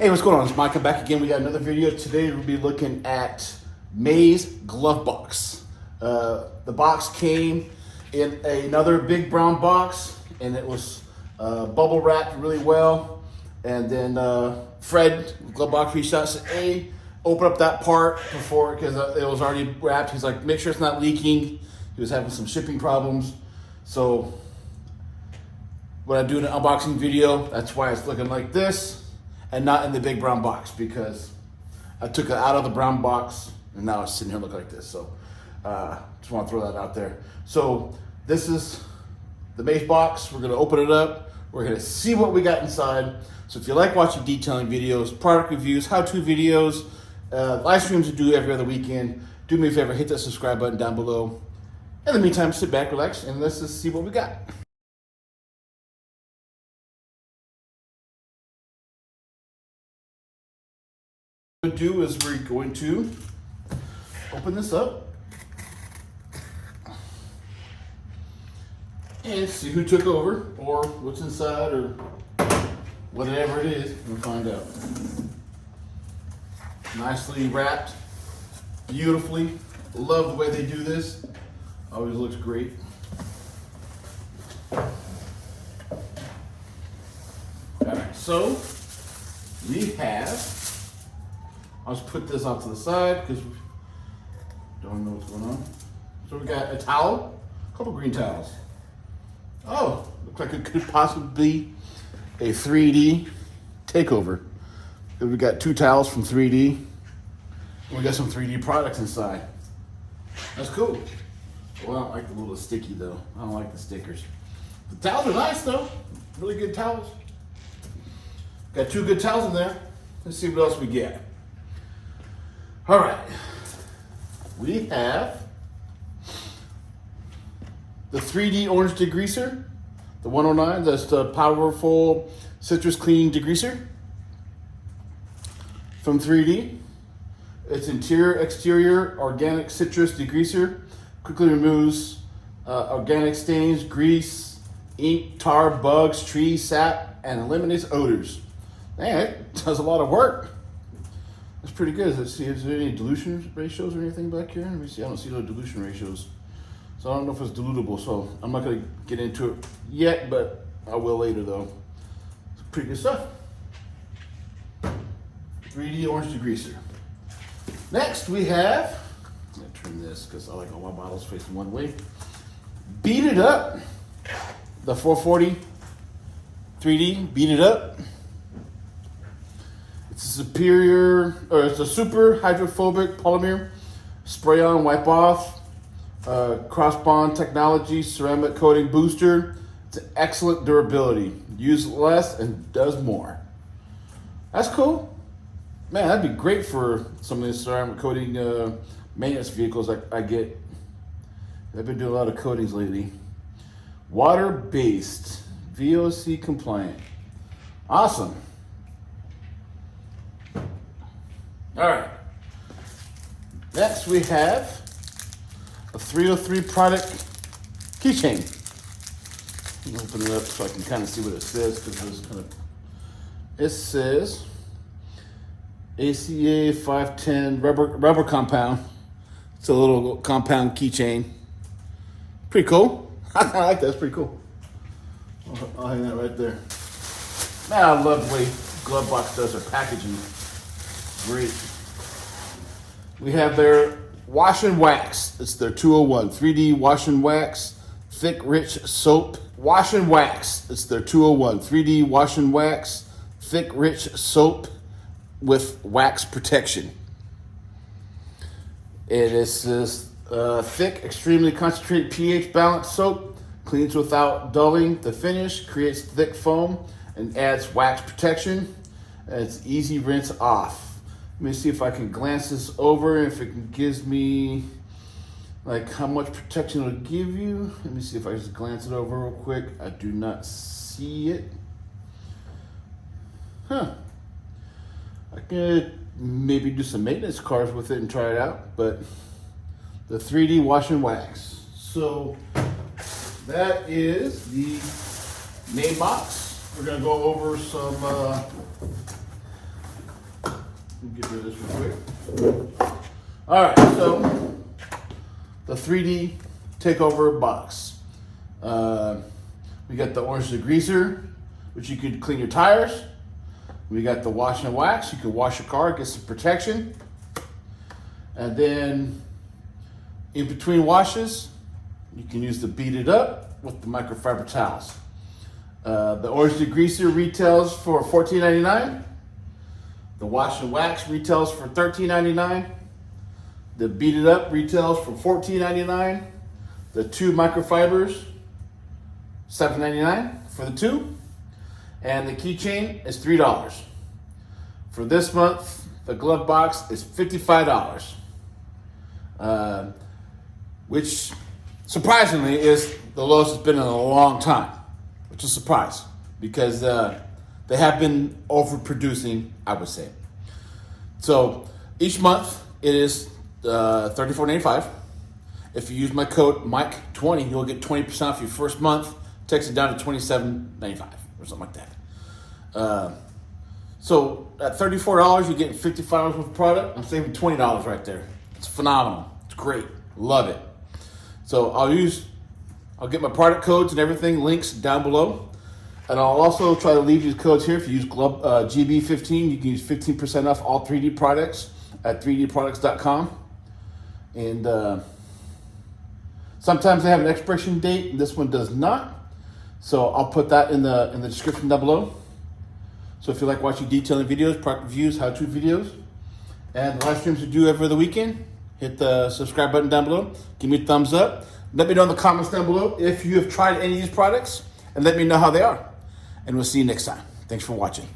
Hey, what's going on? It's Micah back again. We got another video. Today we'll be looking at May's Glovebox. The box came in another big brown box, and it was bubble wrapped really well. And then Fred, Glovebox, reached out and said, hey, open up that part before, because it was already wrapped. He's like, make sure it's not leaking. He was having some shipping problems. So when I do an unboxing video, that's why it's looking like this and not in the big brown box, because I took it out of the brown box and now it's sitting here looking like this. So just want to throw that out there. So this is the May's box. We're going to open it up. We're going to see what we got inside. So if you like watching detailing videos, product reviews, how-to videos, live streams we do every other weekend, do me a favor, hit that subscribe button down below. In the meantime, sit back, relax, and let's just see what we got. What we're going to do is we're going to open this up and see who took over or what's inside or whatever it is. We'll find out. Nicely wrapped, beautifully. Love the way they do this. Always looks great. All right, so we have, I'll just put this off to the side because we don't know what's going on. So we got a towel, a couple green towels. Oh, looks like it could possibly be a 3D takeover. We got 2 towels from 3D. And we got some 3D products inside. That's cool. Well, I don't like the little sticky though. I don't like the stickers. The towels are nice though. Really good towels. Got 2 good towels in there. Let's see what else we get. All right. We have the 3D orange degreaser, the 109. That's the powerful citrus cleaning degreaser from 3D. It's interior, exterior, organic citrus degreaser. Quickly removes organic stains, grease, ink, tar, bugs, tree sap, and eliminates odors. Man, it does a lot of work. That's pretty good. Let's see, is there any dilution ratios or anything back here? Let me see. I don't see no dilution ratios. So I don't know if it's dilutable, so I'm not going to get into it yet, but I will later though. It's pretty good stuff. 3D orange degreaser. Next we have, I'm going to trim this because I like all my bottles facing one way. Beat It Up. The 440 3D, Beat It Up. It's a super hydrophobic polymer spray on, wipe off, cross bond technology, ceramic coating booster. It's an excellent durability. Use less and does more. That's cool. Man, that'd be great for some of these ceramic coating maintenance vehicles I get. I've been doing a lot of coatings lately. Water-based, VOC compliant. Awesome. All right. Next we have a 303 product keychain. Open it up so I can kind of see what it says, because it says ACA 510 rubber compound. It's a little compound keychain. Pretty cool. I like that. It's pretty cool. I'll hang that right there. Man, I love the way Glovebox does their packaging. Great. We have their wash and wax. It's their 201 3D wash and wax, thick, rich soap. Wash and wax. It's their 201 3D wash and wax, thick, rich soap with wax protection. It is this thick, extremely concentrated pH balanced soap. Cleans without dulling the finish, creates thick foam, and adds wax protection. And it's easy rinse off. Let me see if I can glance this over, if it gives me like how much protection it'll give you. Let me see if I just glance it over real quick. I do not see it. Huh. I could maybe do some maintenance cars with it and try it out, but the 3D wash and wax. So that is the May box. We're gonna go over some Let me get rid of this real quick. All right, so the 3D takeover box. We got the orange degreaser, which you could clean your tires. We got the wash and wax. You can wash your car, get some protection. And then in between washes, you can use the beat it up with the microfiber towels. The orange degreaser retails for $14.99. The wash and wax retails for $13.99. The beat it up retails for $14.99. The two microfibers, $7.99 for the two. And the keychain is $3. For this month, the glove box is $55. Which surprisingly is the lowest it's been in a long time, which is a surprise because they have been overproducing, I would say. So each month it is $34.95. If you use my code Mike20, you'll get 20% off your first month. Takes it down to $27.95 or something like that. So at $34, you're getting $55 worth of product. I'm saving $20 right there. It's phenomenal. It's great. Love it. So I'll get my product codes and everything, links down below. And I'll also try to leave these codes here. If you use GB15, you can use 15% off all 3D products at 3dproducts.com. And sometimes they have an expiration date, and this one does not. So I'll put that in the description down below. So if you like watching detailing videos, product reviews, how-to videos, and the live streams we do every other weekend, hit the subscribe button down below. Give me a thumbs up. Let me know in the comments down below if you have tried any of these products, and let me know how they are. And we'll see you next time. Thanks for watching.